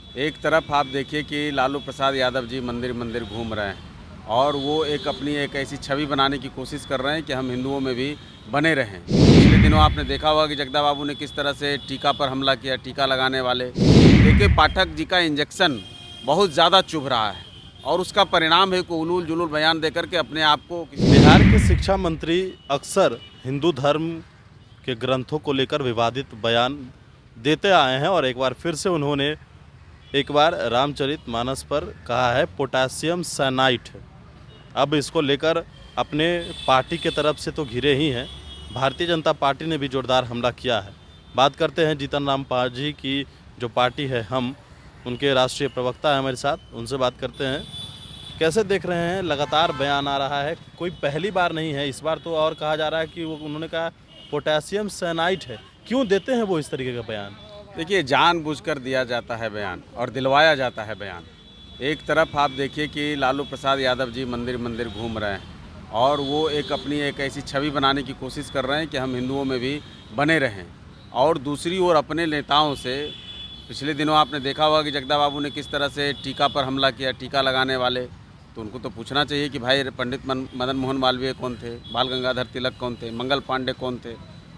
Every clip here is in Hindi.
एक तरफ आप देखिए कि लालू प्रसाद यादव जी मंदिर मंदिर घूम रहे हैं और वो एक ऐसी छवि बनाने की कोशिश कर रहे हैं कि हम हिंदुओं में भी बने रहें। पिछले दिनों आपने देखा होगा कि जगदा बाबू ने किस तरह से टीका पर हमला किया, टीका लगाने वाले। देखिए पाठक जी का इंजेक्शन बहुत ज़्यादा चुभ रहा है और उसका परिणाम है कि उलूल जुलूल बयान देकर के अपने आप को बिहार के शिक्षा मंत्री अक्सर हिंदू धर्म के ग्रंथों को लेकर विवादित बयान देते आए हैं और एक बार फिर से उन्होंने एक बार रामचरितमानस पर कहा है पोटासियम साइनाइड। अब इसको लेकर अपने पार्टी के तरफ से तो घिरे ही हैं, भारतीय जनता पार्टी ने भी जोरदार हमला किया है। बात करते हैं जीतन राम पाजी की जो पार्टी है हम, उनके राष्ट्रीय प्रवक्ता है हमारे साथ, उनसे बात करते हैं। कैसे देख रहे हैं, लगातार बयान आ रहा है, कोई पहली बार नहीं है, इस बार तो और कहा जा रहा है कि वो उन्होंने कहा पोटासियम साइनाइड है। क्यों देते हैं वो इस तरीके का बयान? देखिए जानबूझकर दिया जाता है बयान और दिलवाया जाता है बयान। एक तरफ आप देखिए कि लालू प्रसाद यादव जी मंदिर मंदिर घूम रहे हैं और वो एक ऐसी छवि बनाने की कोशिश कर रहे हैं कि हम हिंदुओं में भी बने रहें। और दूसरी ओर अपने नेताओं से पिछले दिनों आपने देखा होगा कि जगदा बाबू ने किस तरह से टीका पर हमला किया, टीका लगाने वाले। तो उनको तो पूछना चाहिए कि भाई पंडित मदन मोहन मालवीय कौन थे, बाल गंगाधर तिलक कौन थे, मंगल पांडे कौन थे।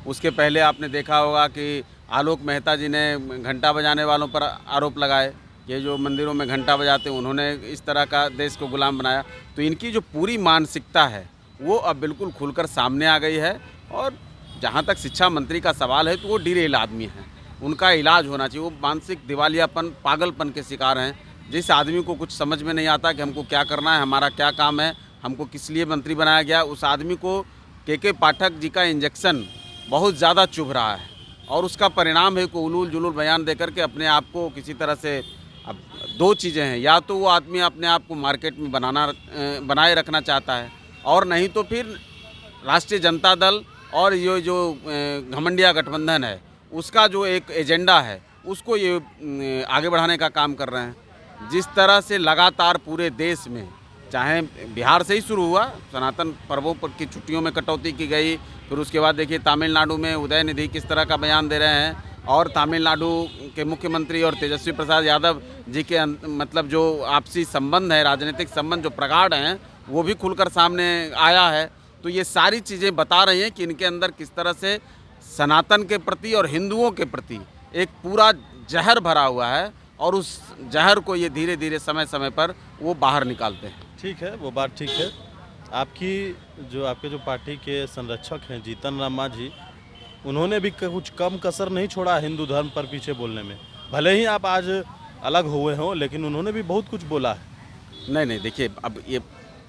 उसके पहले आपने देखा होगा कि आलोक मेहता जी ने घंटा बजाने वालों पर आरोप लगाए, ये जो मंदिरों में घंटा बजाते हैं उन्होंने इस तरह का देश को गुलाम बनाया। तो इनकी जो पूरी मानसिकता है वो अब बिल्कुल खुलकर सामने आ गई है। और जहाँ तक शिक्षा मंत्री का सवाल है तो वो डिरेल आदमी हैं, उनका इलाज होना चाहिए। वो मानसिक दिवालियापन, पागलपन के शिकार हैं। जिस आदमी को कुछ समझ में नहीं आता कि हमको क्या करना है, हमारा क्या काम है, हमको किस लिए मंत्री बनाया गया, उस आदमी को के पाठक जी का इंजेक्शन बहुत ज़्यादा चुभ रहा है और उसका परिणाम है कि उलूल जुलूल बयान देकर के अपने आप को किसी तरह से। अब दो चीज़ें हैं, या तो वो आदमी अपने आप को मार्केट में बनाए रखना चाहता है, और नहीं तो फिर राष्ट्रीय जनता दल और ये जो घमंडिया गठबंधन है उसका जो एक एजेंडा है उसको ये आगे बढ़ाने का काम कर रहे हैं। जिस तरह से लगातार पूरे देश में, चाहे बिहार से ही शुरू हुआ, सनातन पर्वों पर की छुट्टियों में कटौती की गई, फिर उसके बाद देखिए तमिलनाडु में उदयनिधि किस तरह का बयान दे रहे हैं, और तमिलनाडु के मुख्यमंत्री और तेजस्वी प्रसाद यादव जी के मतलब जो आपसी संबंध है, राजनीतिक संबंध जो प्रगाढ़ हैं, वो भी खुलकर सामने आया है। तो ये सारी चीज़ें बता रही हैं कि इनके अंदर किस तरह से सनातन के प्रति और हिंदुओं के प्रति एक पूरा जहर भरा हुआ है और उस जहर को ये धीरे धीरे समय समय पर वो बाहर निकालते हैं। ठीक है, वो बात ठीक है। आपके जो पार्टी के संरक्षक हैं जीतन राम मांझी, उन्होंने भी कुछ कम कसर नहीं छोड़ा हिंदू धर्म पर पीछे बोलने में। भले ही आप आज अलग हुए हों, लेकिन उन्होंने भी बहुत कुछ बोला है। नहीं, देखिए अब ये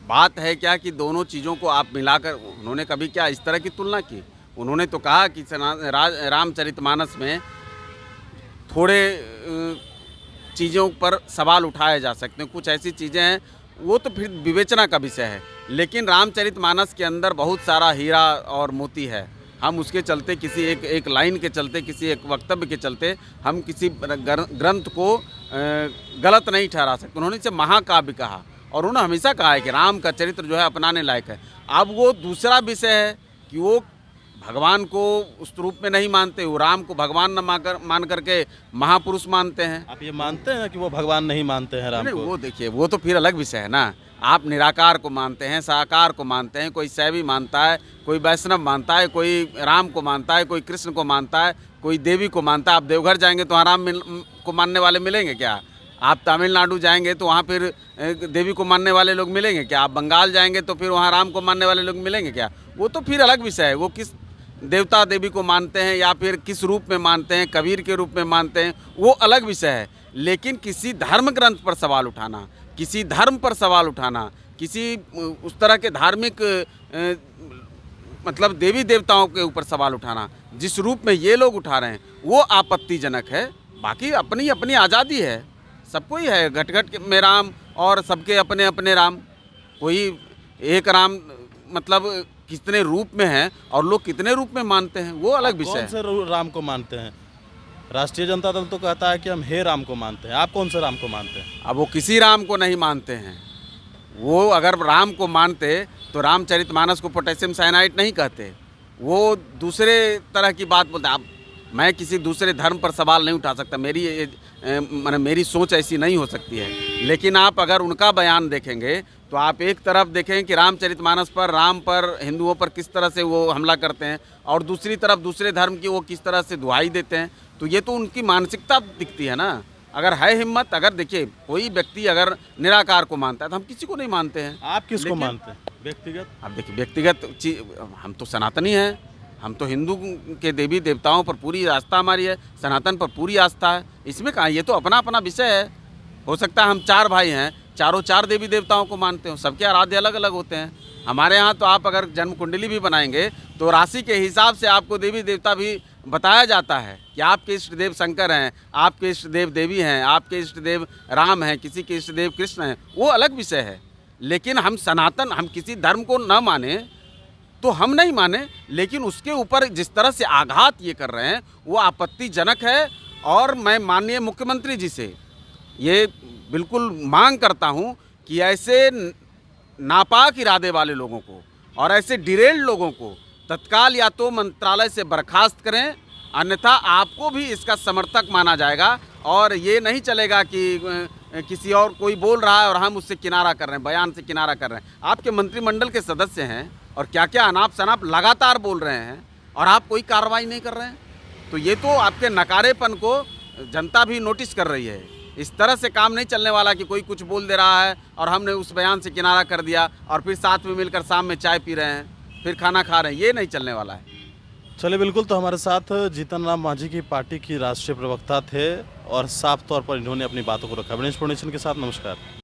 बात है क्या कि दोनों चीज़ों को आप मिलाकर, उन्होंने कभी क्या इस तरह की तुलना की? उन्होंने तो कहा कि रामचरितमानस में थोड़े चीज़ों पर सवाल उठाए जा सकते हैं, कुछ ऐसी चीज़ें हैं वो तो फिर विवेचना का विषय है। लेकिन रामचरितमानस के अंदर बहुत सारा हीरा और मोती है। हम उसके चलते किसी एक लाइन के चलते, किसी एक वक्तव्य के चलते हम किसी ग्रंथ को गलत नहीं ठहरा सकते। उन्होंने इसे महाकाव्य कहा और उन्होंने हमेशा कहा है कि राम का चरित्र जो है अपनाने लायक है। अब वो दूसरा विषय है कि वो भगवान को उस रूप में नहीं मानते, वो राम को भगवान न मान करके महापुरुष मानते हैं। आप ये मानते हैं कि वो भगवान नहीं मानते हैं राम को? वो देखिए, वो तो फिर अलग विषय है ना। आप निराकार को मानते हैं, साकार को मानते हैं, कोई शैवी मानता है, कोई वैष्णव मानता है, कोई राम को मानता है, कोई कृष्ण को मानता है, कोई देवी को मानता है। आप देवघर जाएंगे तो वहाँ राम को मानने वाले मिलेंगे क्या? आप तमिलनाडु जाएंगे तो वहाँ फिर देवी को मानने वाले लोग मिलेंगे क्या? आप बंगाल जाएंगे तो फिर वहाँ राम को मानने वाले लोग मिलेंगे क्या? वो तो फिर अलग विषय है। वो किस देवता देवी को मानते हैं या फिर किस रूप में मानते हैं, कबीर के रूप में मानते हैं, वो अलग विषय है। लेकिन किसी धर्म ग्रंथ पर सवाल उठाना, किसी धर्म पर सवाल उठाना, किसी उस तरह के धार्मिक मतलब देवी देवताओं के ऊपर सवाल उठाना जिस रूप में ये लोग उठा रहे हैं, वो आपत्तिजनक है। बाकी अपनी अपनी आज़ादी है, सबको ही है, घट घट में राम और सबके अपने अपने राम। कोई एक राम मतलब कितने रूप में है और लोग कितने रूप में मानते हैं, वो अलग विषय है। कौन से राम को मानते हैं? राष्ट्रीय जनता दल तो कहता है कि हम हे राम को मानते हैं। आप कौन से राम को मानते हैं? अब वो किसी राम को नहीं मानते हैं। वो अगर राम को मानते तो रामचरितमानस को पोटेशियम साइनाइड नहीं कहते, वो दूसरे तरह की बात बोलते। आप मैं किसी दूसरे धर्म पर सवाल नहीं उठा सकता, मेरी सोच ऐसी नहीं हो सकती है। लेकिन आप अगर उनका बयान देखेंगे तो आप एक तरफ देखें कि रामचरितमानस पर, राम पर, हिंदुओं पर किस तरह से वो हमला करते हैं, और दूसरी तरफ दूसरे धर्म की वो किस तरह से दुहाई देते हैं। तो ये तो उनकी मानसिकता दिखती है ना। अगर है हिम्मत, अगर देखिए कोई व्यक्ति अगर निराकार को मानता है तो हम किसी को नहीं मानते हैं। आप किसको लेकिन- मानते हैं व्यक्तिगत? अब देखिए व्यक्तिगत चीज, हम तो सनातनी हैं, हम तो हिंदू के देवी देवताओं पर पूरी आस्था हमारी है, सनातन पर पूरी आस्था है। इसमें कहाँ, ये तो अपना अपना विषय है। हो सकता है हम 4 भाई हैं, चारों 4 देवी देवताओं को मानते हो, सबके आराध्य अलग अलग होते हैं। हमारे यहाँ तो आप अगर जन्म कुंडली भी बनाएंगे तो राशि के हिसाब से आपको देवी देवता भी बताया जाता है कि आपके इष्ट देव शंकर हैं, आपके इष्ट देव देवी हैं, आपके इष्ट देव राम हैं, किसी के इष्ट देव कृष्ण हैं, वो अलग विषय है। लेकिन हम सनातन, हम किसी धर्म को न माने तो हम नहीं माने, लेकिन उसके ऊपर जिस तरह से आघात ये कर रहे हैं वो आपत्तिजनक है। और मैं माननीय मुख्यमंत्री जी से ये बिल्कुल मांग करता हूँ कि ऐसे नापाक इरादे वाले लोगों को और ऐसे डिरेल्ड लोगों को तत्काल या तो मंत्रालय से बर्खास्त करें, अन्यथा आपको भी इसका समर्थक माना जाएगा। और ये नहीं चलेगा कि किसी और कोई बोल रहा है और हम उससे किनारा कर रहे हैं, बयान से किनारा कर रहे हैं। आपके मंत्रिमंडल के सदस्य हैं और क्या क्या अनाप शनाप लगातार बोल रहे हैं और आप कोई कार्रवाई नहीं कर रहे हैं। तो ये तो आपके नकारेपन को जनता भी नोटिस कर रही है। इस तरह से काम नहीं चलने वाला कि कोई कुछ बोल दे रहा है और हमने उस बयान से किनारा कर दिया और फिर साथ में मिलकर शाम में चाय पी रहे हैं, फिर खाना खा रहे हैं। ये नहीं चलने वाला है। चलिए, बिल्कुल। तो हमारे साथ जीतन राम मांझी की पार्टी की राष्ट्रीय प्रवक्ता थे और साफ तौर पर इन्होंने अपनी बातों को रखा। विनेश फोर्नेशन के साथ नमस्कार।